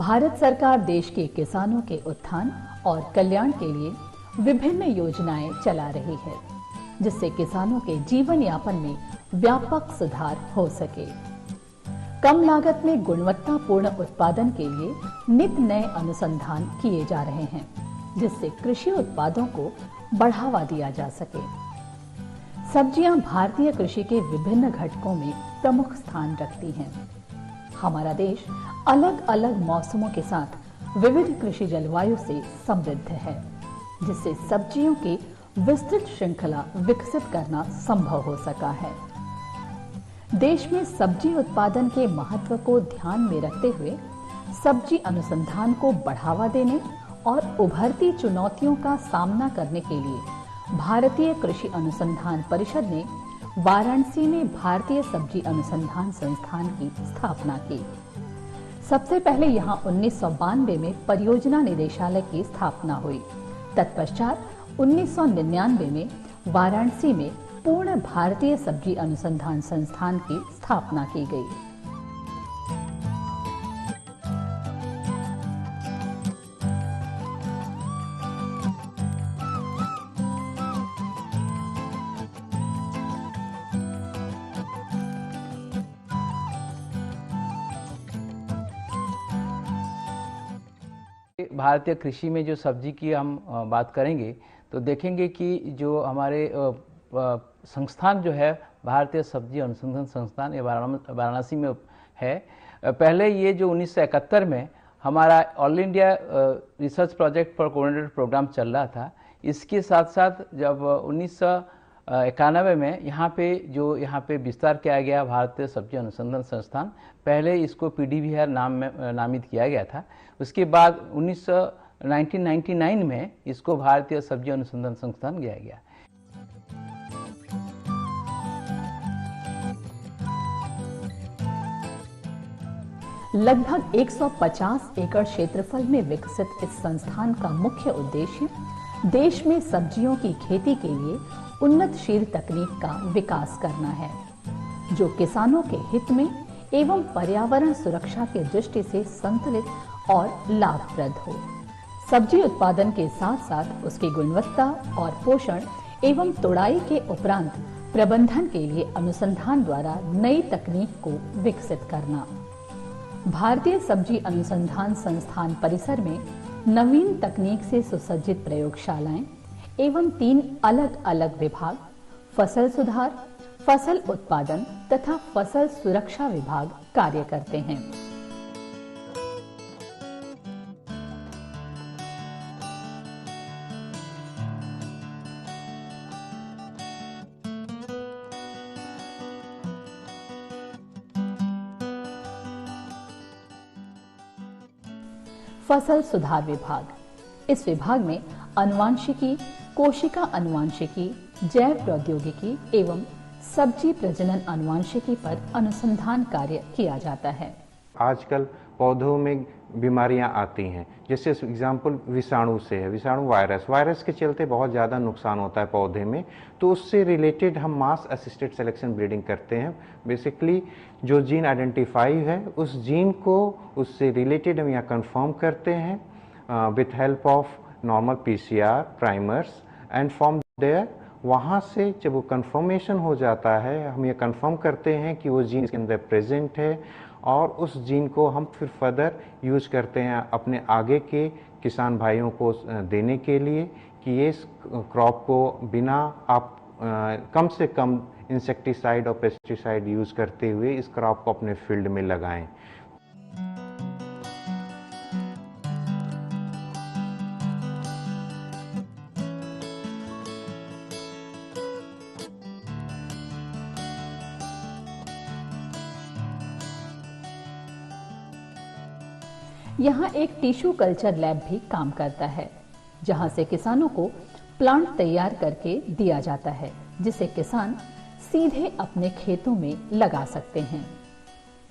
भारत सरकार देश के किसानों के उत्थान और कल्याण के लिए विभिन्न योजनाएं चला रही है, जिससे किसानों के जीवन यापन में व्यापक सुधार हो सके। कम लागत में गुणवत्तापूर्ण उत्पादन के लिए नित नए अनुसंधान किए जा रहे हैं, जिससे कृषि उत्पादों को बढ़ावा दिया जा सके। सब्जियां भारतीय कृषि के विभिन्न घटकों में प्रमुख स्थान रखती हैं। हमारा देश अलग अलग मौसमों के साथ विविध कृषि जलवायु से समृद्ध है, जिससे सब्जियों की विस्तृत श्रृंखला विकसित करना संभव हो सका है। देश में सब्जी उत्पादन के महत्व को ध्यान में रखते हुए सब्जी अनुसंधान को बढ़ावा देने और उभरती चुनौतियों का सामना करने के लिए भारतीय कृषि अनुसंधान परिषद ने वाराणसी में भारतीय सब्जी अनुसंधान संस्थान की स्थापना की। सबसे पहले यहां 1992 में परियोजना निदेशालय की स्थापना हुई। तत्पश्चात 1999 में वाराणसी में पूर्ण भारतीय सब्जी अनुसंधान संस्थान की स्थापना की गई। भारतीय कृषि में जो सब्जी की हम बात करेंगे तो देखेंगे कि जो हमारे संस्थान जो है भारतीय सब्जी अनुसंधान संस्थान ये वाराणसी में है। पहले ये जो 1971 में हमारा all India research project for coordinated programme चल रहा था। इसके साथ साथ जब 1991 में यहाँ पे विस्तार किया गया भारतीय सब्जी अनुसंधान संस्थान, पहले इसको PDVR नाम में नामित किया गया था। उसके बाद 1999 में इसको भारतीय सब्जी अनुसंधान संस्थान किया गया। लगभग 150 एकड़ क्षेत्रफल में विकसित इस संस्थान का मुख्य उद्देश्य देश में सब्जियों की खेती के लिए उन्नतशील तकनीक का विकास करना है, जो किसानों के हित में एवं पर्यावरण सुरक्षा की दृष्टि से संतुलित और लाभप्रद हो। सब्जी उत्पादन के साथ साथ उसकी गुणवत्ता और पोषण एवं तोड़ाई के उपरांत प्रबंधन के लिए अनुसंधान द्वारा नई तकनीक को विकसित करना। भारतीय सब्जी अनुसंधान संस्थान परिसर में नवीन तकनीक से सुसज्जित प्रयोगशालाएं एवं 3 अलग अलग विभाग, फसल सुधार, फसल उत्पादन तथा फसल सुरक्षा विभाग कार्य करते हैं। फसल सुधार विभाग, इस विभाग में अनुवांशिकी, कोशिका अनुवांशिकी, जैव प्रौद्योगिकी एवं सब्जी प्रजनन अनुवांशिकी पर अनुसंधान कार्य किया जाता है। आजकल पौधों में बीमारियां आती हैं, जैसे एग्जाम्पल विषाणु से है, विषाणु वायरस के चलते बहुत ज़्यादा नुकसान होता है पौधे में, तो उससे रिलेटेड हम मास असिस्टेड सिलेक्शन ब्रीडिंग करते हैं। बेसिकली जो जीन आइडेंटिफाई है उस जीन को उससे रिलेटेड हम यहाँ कंफर्म करते हैं with help of normal PCR primers and from there वहाँ से जब वो कंफर्मेशन हो जाता है हम ये कंफर्म करते हैं कि वो जीन इसके अंदर प्रेजेंट है, और उस जीन को हम फिर फर्दर यूज करते हैं अपने आगे के किसान भाइयों को देने के लिए कि ये क्रॉप को बिना आप कम से कम इंसेक्टिसाइड और पेस्टिसाइड यूज करते हुए इस क्रॉप को अपने फील्ड में लगाएं। यहाँ एक टिश्यू कल्चर लैब भी काम करता है, जहाँ से किसानों को प्लांट तैयार करके दिया जाता है, जिसे किसान सीधे अपने खेतों में लगा सकते हैं।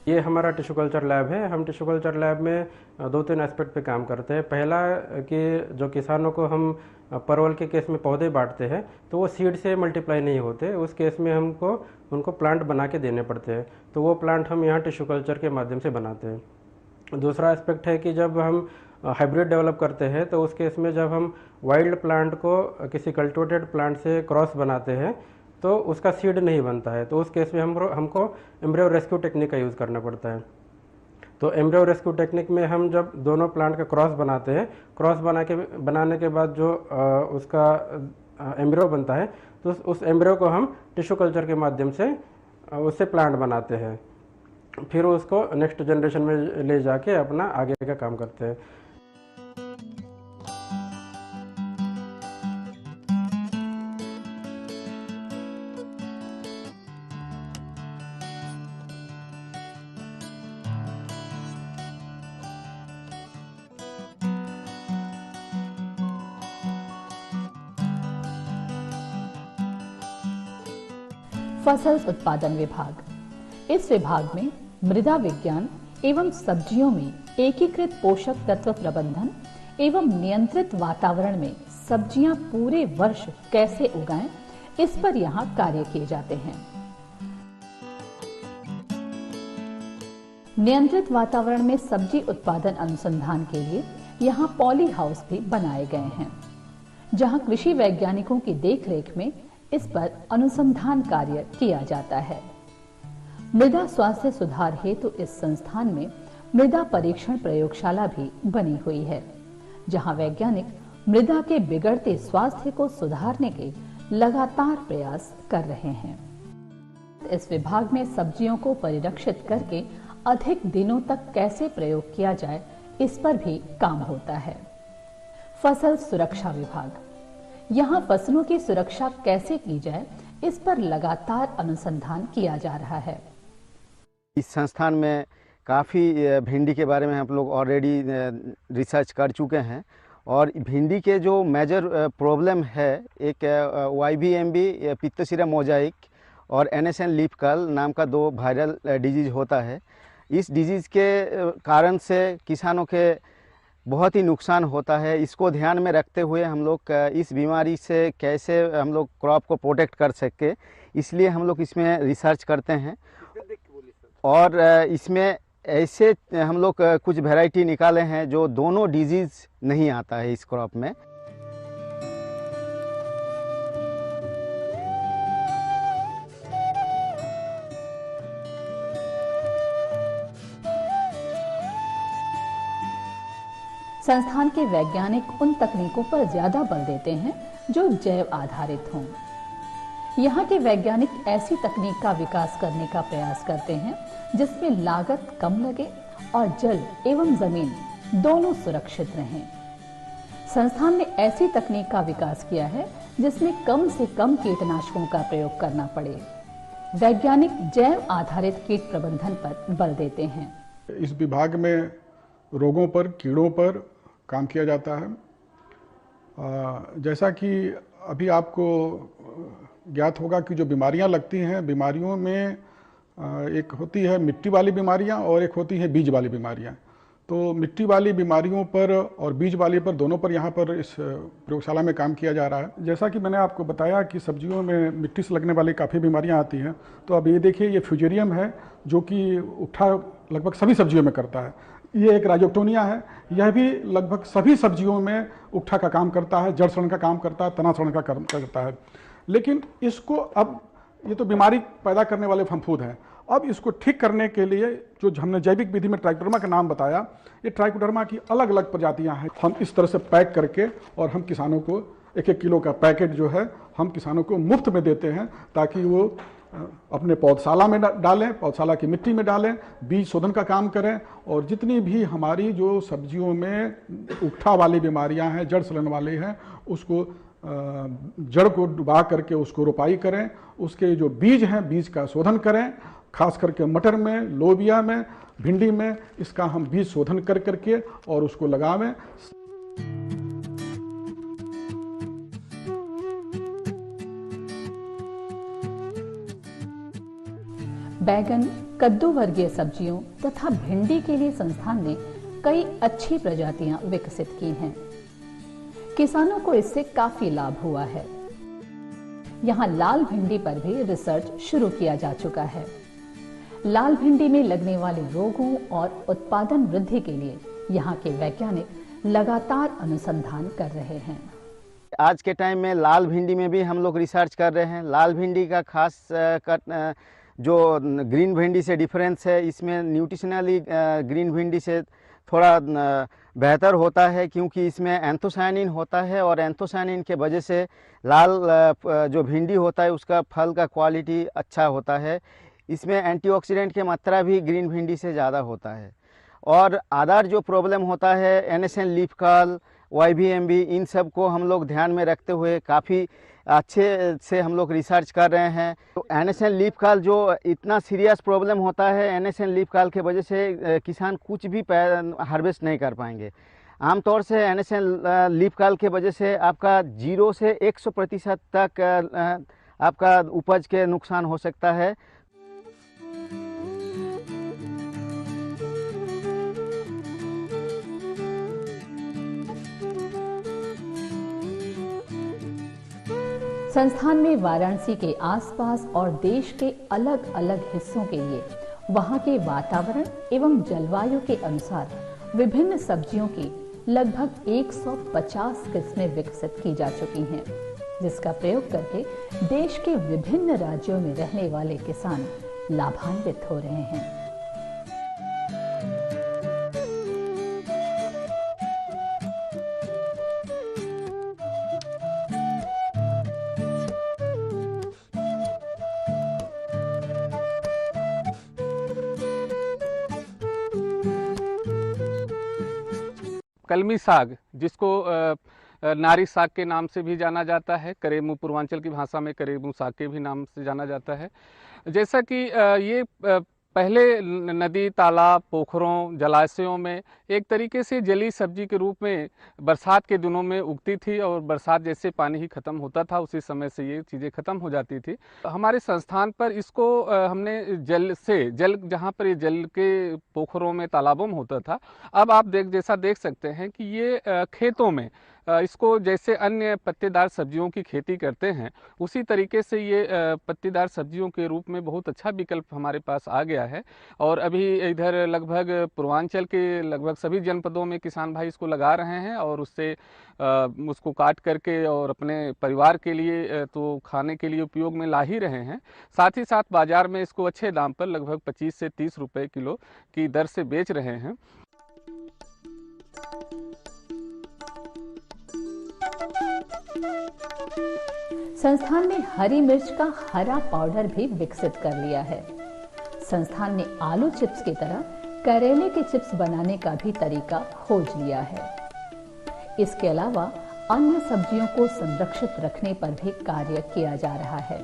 ये हमारा टिश्यू कल्चर लैब है। हम टिश्यू कल्चर लैब में 2-3 एस्पेक्ट पे काम करते हैं। पहला कि जो किसानों को हम परवल के केस में पौधे बांटते हैं तो वो सीड से मल्टीप्लाई नहीं होते, उस केस में हमको उनको प्लांट बना के देने पड़ते हैं, तो वो प्लांट हम यहाँ टिश्यू कल्चर के माध्यम से बनाते हैं। दूसरा एस्पेक्ट है कि जब हम हाइब्रिड डेवलप करते हैं तो उस केस में जब हम वाइल्ड प्लांट को किसी कल्टिवेटेड प्लांट से क्रॉस बनाते हैं तो उसका सीड नहीं बनता है, तो उस केस में हमको एम्ब्रियो रेस्क्यू टेक्निक का यूज़ करना पड़ता है। तो एम्ब्रियो रेस्क्यू टेक्निक में हम जब दोनों प्लांट का क्रॉस बनाते हैं, क्रॉस बनाने के बाद जो उसका एम्ब्रियो बनता है तो उस एम्ब्रियो को हम टिश्यू कल्चर के माध्यम से उससे प्लांट बनाते हैं, फिर उसको नेक्स्ट जनरेशन में ले जाके अपना आगे का काम करते हैं। फसल उत्पादन विभाग। इस विभाग में मृदा विज्ञान एवं सब्जियों में एकीकृत पोषक तत्व प्रबंधन एवं नियंत्रित वातावरण में सब्जियां पूरे वर्ष कैसे उगाएं, इस पर यहाँ कार्य किए जाते हैं। नियंत्रित वातावरण में सब्जी उत्पादन अनुसंधान के लिए यहाँ पॉली हाउस भी बनाए गए हैं, जहाँ कृषि वैज्ञानिकों की देखरेख में इस पर अनुसंधान कार्य किया जाता है। मृदा स्वास्थ्य सुधार हेतु इस संस्थान में मृदा परीक्षण प्रयोगशाला भी बनी हुई है, जहां वैज्ञानिक मृदा के बिगड़ते स्वास्थ्य को सुधारने के लगातार प्रयास कर रहे हैं। इस विभाग में सब्जियों को परिरक्षित करके अधिक दिनों तक कैसे प्रयोग किया जाए, इस पर भी काम होता है। फसल सुरक्षा विभाग। यहाँ फसलों की सुरक्षा कैसे की जाए, इस पर लगातार अनुसंधान किया जा रहा है। इस संस्थान में काफ़ी भिंडी के बारे में हम लोग ऑलरेडी रिसर्च कर चुके हैं और भिंडी के जो मेजर प्रॉब्लम है, एक YVMB पित्तशिरा मोजाइक और NSN लीफ कर्ल नाम का 2 वायरल डिजीज़ होता है। इस डिजीज़ के कारण से किसानों के बहुत ही नुकसान होता है। इसको ध्यान में रखते हुए हम लोग इस बीमारी से कैसे हम लोग क्रॉप को प्रोटेक्ट कर सके, इसलिए हम लोग इसमें रिसर्च करते हैं और इसमें ऐसे हम लोग कुछ वैरायटी निकाले हैं जो दोनों डिजीज़ नहीं आता है इस क्रॉप में। संस्थान के वैज्ञानिक उन तकनीकों पर ज्यादा बल देते हैं जो जैव आधारित हों। यहाँ के वैज्ञानिक ऐसी तकनीक का विकास करने का प्रयास करते हैं जिसमें लागत कम लगे और जल एवं जमीन दोनों सुरक्षित रहें। संस्थान ने ऐसी तकनीक का विकास किया है जिसमें कम से कम कीटनाशकों का प्रयोग करना पड़े। वैज्ञानिक जैव आधारित कीट प्रबंधन पर बल देते हैं। इस विभाग में रोगों पर, कीड़ों पर काम किया जाता है। जैसा कि अभी आपको ज्ञात होगा कि जो बीमारियां लगती हैं, बीमारियों में एक होती है मिट्टी वाली बीमारियां और एक होती है बीज वाली बीमारियां। तो मिट्टी वाली बीमारियों पर और बीज वाली पर, दोनों पर यहाँ पर इस प्रयोगशाला में काम किया जा रहा है। जैसा कि मैंने आपको बताया कि सब्जियों में मिट्टी से लगने वाली काफ़ी बीमारियां आती हैं। तो अब ये देखिए, ये फ्यूजेरियम है जो कि उठा लगभग सभी सब्जियों में करता है। ये एक राइजोक्टोनिया है, यह भी लगभग सभी सब्जियों में उठा का काम करता है, जड़ सड़न का काम करता है, तना सड़न का काम करता है। लेकिन इसको अब ये तो बीमारी पैदा करने वाले फफूंद हैं। अब इसको ठीक करने के लिए जो हमने जैविक विधि में ट्राइकोडर्मा का नाम बताया, ये ट्राइकोडर्मा की अलग अलग प्रजातियां हैं। हम इस तरह से पैक करके और हम किसानों को 1-1 किलो का पैकेट जो है हम किसानों को मुफ्त में देते हैं, ताकि वो अपने पौधशाला में डालें, पौधशाला की मिट्टी में डालें, बीज शोधन का काम करें और जितनी भी हमारी जो सब्जियों में उठा वाली बीमारियां हैं, जड़ सड़न वाली हैं, उसको जड़ को डुबा करके उसको रोपाई करें। उसके जो बीज हैं, बीज का शोधन करें, खास करके मटर में, लोबिया में, भिंडी में इसका हम बीज शोधन कर करके और उसको लगावें। बैगन, कद्दू वर्गीय सब्जियों तथा भिंडी के लिए संस्थान ने कई अच्छी प्रजातियां विकसित की हैं। किसानों को इससे काफी लाभ हुआ है। यहाँ लाल भिंडी पर भी रिसर्च शुरू किया जा चुका है। लाल भिंडी में लगने वाले रोगों और उत्पादन वृद्धि के लिए यहाँ के वैज्ञानिक लगातार अनुसंधान कर रहे हैं। आज के टाइम में लाल भिंडी में भी हम लोग रिसर्च कर रहे हैं। लाल भिंडी का खास जो ग्रीन भिंडी से डिफरेंस है, इसमें न्यूट्रिशनली ग्रीन भिंडी से थोड़ा बेहतर होता है, क्योंकि इसमें एंथोसायनिन होता है और एंथोसायनिन के वजह से लाल जो भिंडी होता है उसका फल का क्वालिटी अच्छा होता है। इसमें एंटीऑक्सीडेंट की मात्रा भी ग्रीन भिंडी से ज़्यादा होता है। और अदर जो प्रॉब्लम होता है NSN लीफ कर्ल, YVMB, इन सब को हम लोग ध्यान में रखते हुए काफ़ी अच्छे से हम लोग रिसर्च कर रहे हैं। तो NSN लीफ कर्ल जो इतना सीरियस प्रॉब्लम होता है, NSN लीफ कर्ल के वजह से किसान कुछ भी हार्वेस्ट नहीं कर पाएंगे। आमतौर से NSN लीफ कर्ल के वजह से आपका 0 से 100% तक आपका उपज के नुकसान हो सकता है। संस्थान में वाराणसी के आसपास और देश के अलग अलग हिस्सों के लिए वहां के वातावरण एवं जलवायु के अनुसार विभिन्न सब्जियों की लगभग 150 किस्में विकसित की जा चुकी हैं, जिसका प्रयोग करके देश के विभिन्न राज्यों में रहने वाले किसान लाभान्वित हो रहे हैं। कलमी साग, जिसको नारी साग के नाम से भी जाना जाता है, करेमू पूर्वांचल की भाषा में करेमू साग के भी नाम से जाना जाता है। जैसा कि ये पहले नदी, तालाब, पोखरों, जलाशयों में एक तरीके से जलीय सब्जी के रूप में बरसात के दिनों में उगती थी और बरसात जैसे पानी ही ख़त्म होता था उसी समय से ये चीज़ें ख़त्म हो जाती थी। हमारे संस्थान पर इसको हमने जल जहाँ पर ये जल के पोखरों में, तालाबों में होता था, अब आप जैसा देख सकते हैं कि ये खेतों में इसको जैसे अन्य पत्तेदार सब्जियों की खेती करते हैं उसी तरीके से ये पत्तेदार सब्जियों के रूप में बहुत अच्छा विकल्प हमारे पास आ गया है। और अभी इधर लगभग पूर्वांचल के लगभग सभी जनपदों में किसान भाई इसको लगा रहे हैं और उससे उसको काट करके और अपने परिवार के लिए तो खाने के लिए उपयोग में ला ही रहे हैं, साथ ही साथ बाज़ार में इसको अच्छे दाम पर लगभग 25 से 30 रुपये किलो की दर से बेच रहे हैं। संस्थान ने हरी मिर्च का हरा पाउडर भी विकसित कर लिया है। संस्थान ने आलू चिप्स की तरह करेले के चिप्स बनाने का भी तरीका खोज लिया है। इसके अलावा अन्य सब्जियों को संरक्षित रखने पर भी कार्य किया जा रहा है।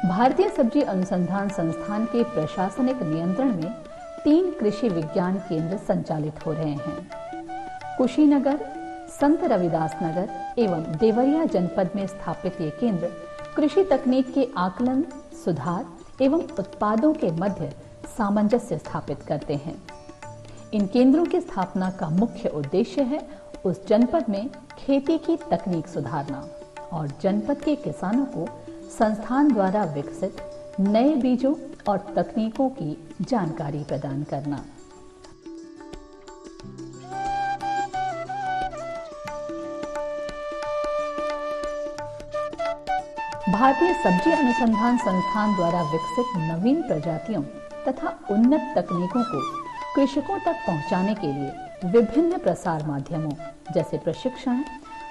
भारतीय सब्जी अनुसंधान संस्थान के प्रशासनिक नियंत्रण में 3 कृषि विज्ञान केंद्र संचालित हो रहे हैं। कुशीनगर, संत रविदास नगर एवं देवरिया जनपद में स्थापित ये केंद्र कृषि तकनीक के आकलन, सुधार एवं उत्पादों के मध्य सामंजस्य स्थापित करते हैं। इन केंद्रों की स्थापना का मुख्य उद्देश्य है उस जनपद में खेती की तकनीक सुधारना और जनपद के किसानों को संस्थान द्वारा विकसित नए बीजों और तकनीकों की जानकारी प्रदान करना। भारतीय सब्जी अनुसंधान संस्थान द्वारा विकसित नवीन प्रजातियों तथा उन्नत तकनीकों को कृषकों तक पहुंचाने के लिए विभिन्न प्रसार माध्यमों जैसे प्रशिक्षण,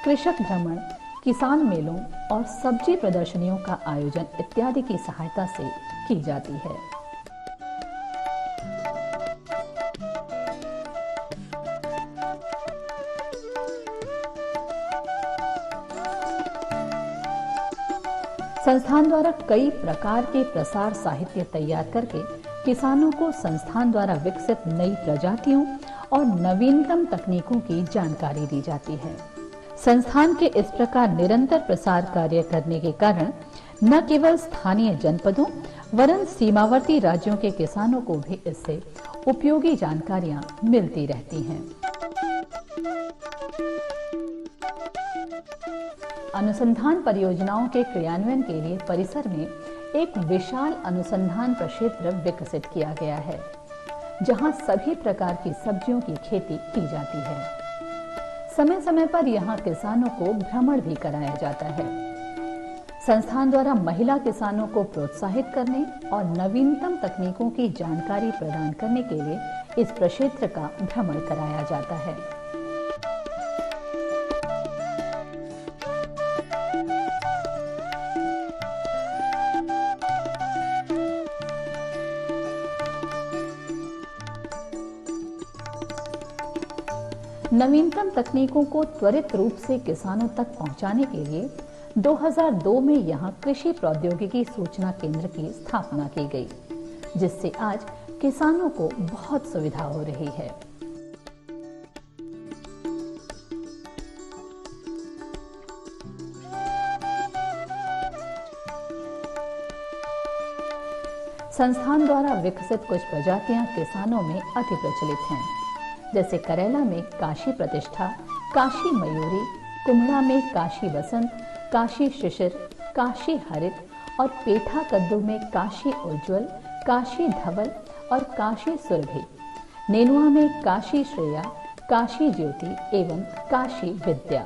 कृषक भ्रमण, किसान मेलों और सब्जी प्रदर्शनियों का आयोजन इत्यादि की सहायता से की जाती है। संस्थान द्वारा कई प्रकार के प्रसार साहित्य तैयार करके किसानों को संस्थान द्वारा विकसित नई प्रजातियों और नवीनतम तकनीकों की जानकारी दी जाती है। संस्थान के इस प्रकार निरंतर प्रसार कार्य करने के कारण न केवल स्थानीय जनपदों वरन सीमावर्ती राज्यों के किसानों को भी इससे उपयोगी जानकारियां मिलती रहती हैं। अनुसंधान परियोजनाओं के क्रियान्वयन के लिए परिसर में एक विशाल अनुसंधान प्रक्षेत्र विकसित किया गया है, जहां सभी प्रकार की सब्जियों की खेती की जाती है। समय समय पर यहां किसानों को भ्रमण भी कराया जाता है। संस्थान द्वारा महिला किसानों को प्रोत्साहित करने और नवीनतम तकनीकों की जानकारी प्रदान करने के लिए इस प्रक्षेत्र का भ्रमण कराया जाता है। नवीनतम तकनीकों को त्वरित रूप से किसानों तक पहुंचाने के लिए 2002 में यहां कृषि प्रौद्योगिकी सूचना केंद्र की स्थापना की गई, जिससे आज किसानों को बहुत सुविधा हो रही है। संस्थान द्वारा विकसित कुछ प्रजातियां किसानों में अति प्रचलित हैं, जैसे करेला में काशी प्रतिष्ठा, काशी मयूरी, कुम्हड़ा में काशी बसंत, काशी शिशिर, काशी हरित और पेठा कद्दू में काशी उज्ज्वल, काशी धवल और काशी सुरभि, नेनुआ में काशी श्रेया, काशी ज्योति एवं काशी विद्या।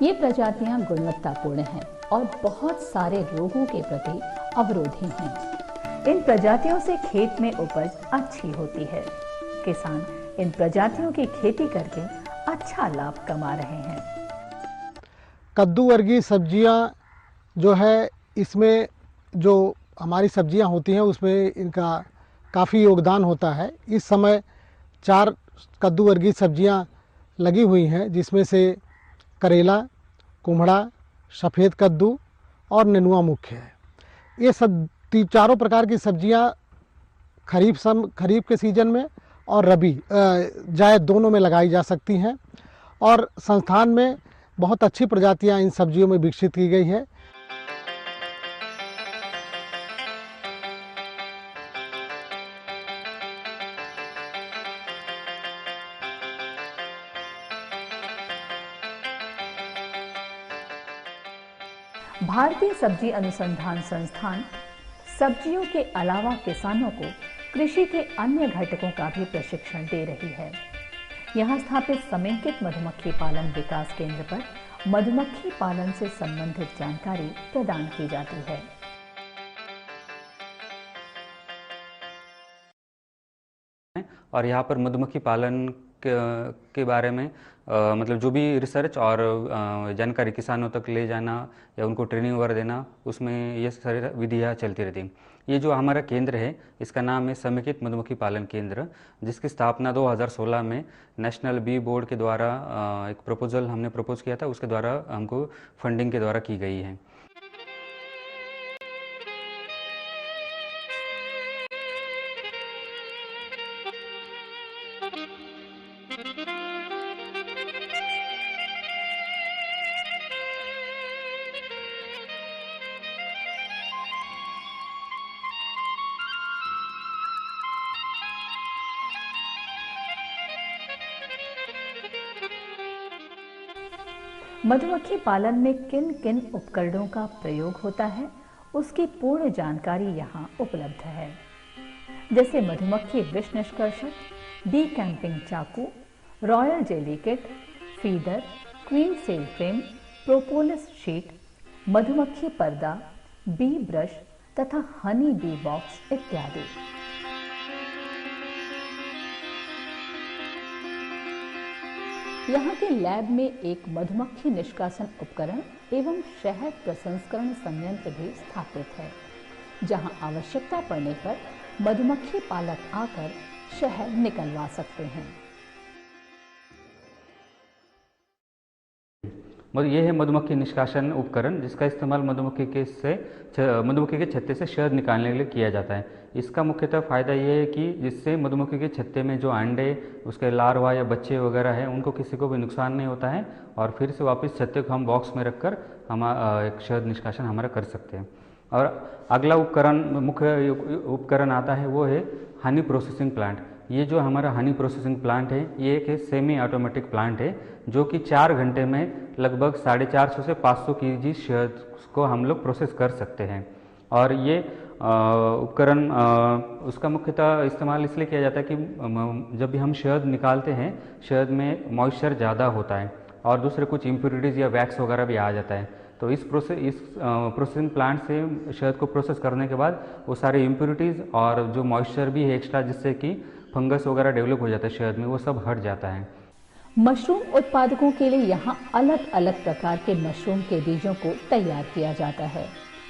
ये प्रजातियां गुणवत्तापूर्ण हैं और बहुत सारे रोगों के प्रति अवरोधी हैं। इन प्रजातियों से खेत में उपज अच्छी होती है। किसान इन प्रजातियों की खेती करके अच्छा लाभ कमा रहे हैं। कद्दू वर्गीय सब्जियां जो है, इसमें जो हमारी सब्जियां होती हैं उसमें इनका काफ़ी योगदान होता है। इस समय 4 कद्दू वर्गीय सब्जियां लगी हुई हैं, जिसमें से करेला, कुम्हड़ा, सफ़ेद कद्दू और नेनुआ मुख्य है। ये सब चारों प्रकार की सब्जियां खरीफ के सीजन में और रबी जायद दोनों में लगाई जा सकती हैं और संस्थान में बहुत अच्छी प्रजातियां इन सब्जियों में विकसित की गई है। भारतीय सब्जी अनुसंधान संस्थान सब्जियों के अलावा किसानों को कृषि के अन्य घटकों का भी प्रशिक्षण दे रही है। यहाँ स्थापित समेकित मधुमक्खी पालन विकास केंद्र पर मधुमक्खी पालन से संबंधित जानकारी प्रदान की जाती है। और यहाँ पर मधुमक्खी पालन के बारे में मतलब जो भी रिसर्च और जानकारी किसानों तक ले जाना या उनको ट्रेनिंग वगैरह देना, उसमें ये सारी विधियाँ चलती रहती हैं। ये जो हमारा केंद्र है, इसका नाम है समेकित मधुमक्खी पालन केंद्र, जिसकी स्थापना 2016 में नेशनल बी बोर्ड के द्वारा एक प्रपोजल हमने प्रपोज किया था, उसके द्वारा हमको फंडिंग के द्वारा की गई है। मधुमक्खी पालन में किन किन उपकरणों का प्रयोग होता है, उसकी पूर्ण जानकारी यहाँ उपलब्ध है। जैसे मधुमक्खी विष निष्कर्षक, डीकैंपिंग चाकू, royal jelly kit, feeder, queen cell frame, propolis sheet, मधुमक्खी पर्दा, बी ब्रश तथा हनी बी बॉक्स इत्यादि। यहाँ के लैब में एक मधुमक्खी निष्कासन उपकरण एवं शहद प्रसंस्करण संयंत्र भी स्थापित है, जहाँ आवश्यकता पड़ने पर मधुमक्खी पालक आकर शहद निकलवा सकते हैं। ये है मधुमक्खी निष्कासन उपकरण, जिसका इस्तेमाल मधुमक्खी के छत्ते से शहद निकालने के लिए किया जाता है। इसका मुख्यतः फ़ायदा ये है कि जिससे मधुमक्खी के छत्ते में जो अंडे, उसके लार्वा या बच्चे वगैरह हैं, उनको किसी को भी नुकसान नहीं होता है और फिर से वापस छत्ते को हम बॉक्स में रखकर हम एक शहद निष्कासन हमारा कर सकते हैं। और अगला मुख्य उपकरण आता है, वो है हनी प्रोसेसिंग प्लांट। ये जो हमारा हनी प्रोसेसिंग प्लांट है ये एक सेमी ऑटोमेटिक प्लांट है जो कि 4 घंटे में लगभग 450 से 500 kg शहद को हम लोग प्रोसेस कर सकते हैं। और ये उपकरण उसका मुख्यतः इस्तेमाल इसलिए किया जाता है कि जब भी हम शहद निकालते हैं शहद में मॉइस्चर ज़्यादा होता है और दूसरे कुछ इम्प्योरिटीज़ या वैक्स वगैरह भी आ जाता है। तो इस प्रोसेसिंग प्लांट से शहद को प्रोसेस करने के बाद वो सारे इम्प्योरिटीज़ और जो मॉइस्चर भी है एक्स्ट्रा जिससे कि फंगस वगैरह डेवलप हो जाता है शहद में, वो सब हट जाता है। मशरूम उत्पादकों के लिए यहाँ अलग अलग प्रकार के मशरूम के बीजों को तैयार किया जाता है,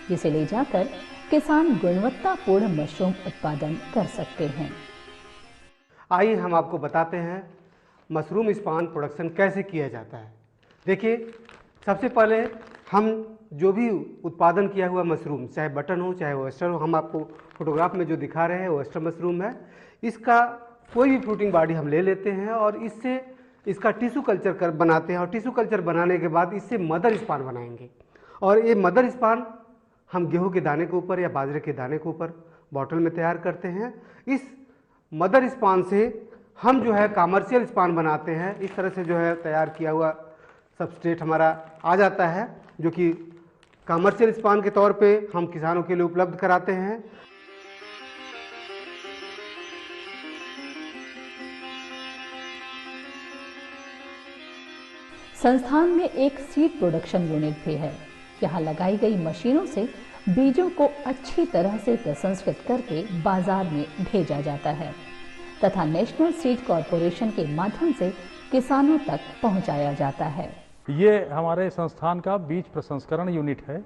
जिसे ले जाकर किसान गुणवत्तापूर्ण मशरूम उत्पादन कर सकते हैं। आइए हम आपको बताते हैं मशरूम स्पान प्रोडक्शन कैसे किया जाता है। देखिए, सबसे पहले हम जो भी उत्पादन किया हुआ मशरूम, चाहे बटन हो चाहे ओयस्टर हो, हम आपको फोटोग्राफ में जो दिखा रहे हैं ओयस्टर मशरूम है, इसका कोई भी फ्रूटिंग बॉडी हम ले लेते हैं और इससे इसका टिश्यू कल्चर बनाते हैं और टिश्यू कल्चर बनाने के बाद इससे मदर स्पान बनाएंगे। और ये मदर स्पान हम गेहूं के दाने के ऊपर या बाजरे के दाने के ऊपर बॉटल में तैयार करते हैं। इस मदर स्पान से हम जो है कमर्शियल स्पान बनाते हैं। इस तरह से जो है तैयार किया हुआ सबस्ट्रेट हमारा आ जाता है, जो कि कमर्शियल स्पान के तौर पे हम किसानों के लिए उपलब्ध कराते हैं। संस्थान में एक सीड प्रोडक्शन यूनिट भी है। यहाँ लगाई गई मशीनों से बीजों को अच्छी तरह से प्रसंस्कृत करके बाजार में भेजा जाता है तथा नेशनल सीड कॉरपोरेशन के माध्यम से किसानों तक पहुंचाया जाता है। ये हमारे संस्थान का बीज प्रसंस्करण यूनिट है,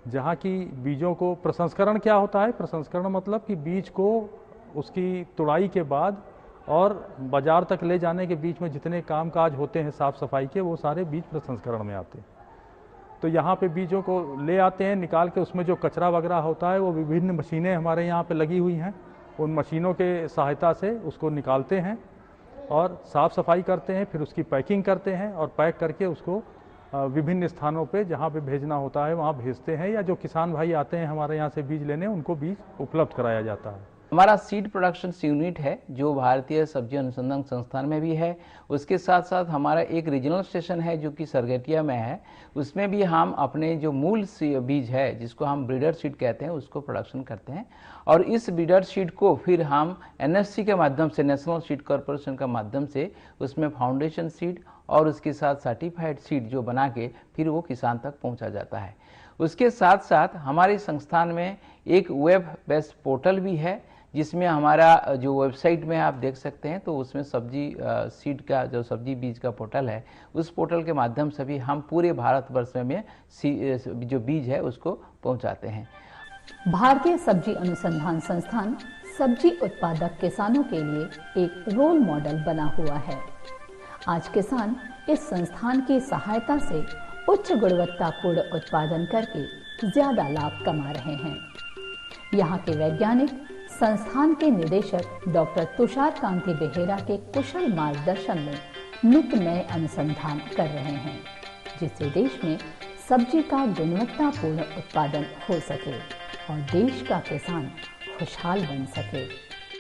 जहाँ की बीजों को प्रसंस्करण क्या होता है? प्रसंस्करण मतलब कि बीज को उसकी तुड़ाई के बाद और बाजार तक ले जाने के बीच में जितने कामकाज होते हैं साफ सफाई के, वो सारे बीज प्रसंस्करण में आते हैं। तो यहाँ पे बीजों को ले आते हैं, निकाल के उसमें जो कचरा वगैरह होता है वो विभिन्न मशीनें हमारे यहाँ पे लगी हुई हैं, उन मशीनों के सहायता से उसको निकालते हैं और साफ़ सफाई करते हैं, फिर उसकी पैकिंग करते हैं और पैक करके उसको विभिन्न स्थानों पे जहाँ पे भेजना होता है वहाँ भेजते हैं, या जो किसान भाई आते हैं हमारे यहाँ से बीज लेने उनको बीज उपलब्ध कराया जाता है। हमारा सीड प्रोडक्शन यूनिट है जो भारतीय सब्जी अनुसंधान संस्थान में भी है। उसके साथ साथ हमारा एक रीजनल स्टेशन है जो कि सरगेटिया में है, उसमें भी हम अपने जो मूल बीज है जिसको हम ब्रीडर सीड कहते हैं उसको प्रोडक्शन करते हैं और इस ब्रीडर सीड को फिर हम NSC के माध्यम से, नेशनल सीड कॉरपोरेशन का माध्यम से उसमें फाउंडेशन सीड और उसके साथ सर्टिफाइड सीड जो बना के फिर वो किसान तक पहुंचा जाता है। उसके साथ साथ हमारे संस्थान में एक वेब बेस्ड पोर्टल भी है जिसमें हमारा जो वेबसाइट में आप देख सकते हैं, तो उसमें सब्जी सीड का जो सब्जी बीज का पोर्टल है, उस पोर्टल के माध्यम से भी हम पूरे भारतवर्ष में जो बीज है उसको पहुंचाते हैं। भारतीय सब्जी अनुसंधान संस्थान सब्जी उत्पादक किसानों के लिए एक रोल मॉडल बना हुआ है। आज किसान इस संस्थान की सहायता से उच्च गुणवत्तापूर्ण उत्पादन करके ज्यादा लाभ कमा रहे हैं। यहाँ के वैज्ञानिक संस्थान के निदेशक डॉक्टर तुषार कांति बेहेरा के कुशल मार्गदर्शन में नित्य नए अनुसंधान कर रहे हैं, जिससे देश में सब्जी का गुणवत्तापूर्ण उत्पादन हो सके और देश का किसान खुशहाल बन सके।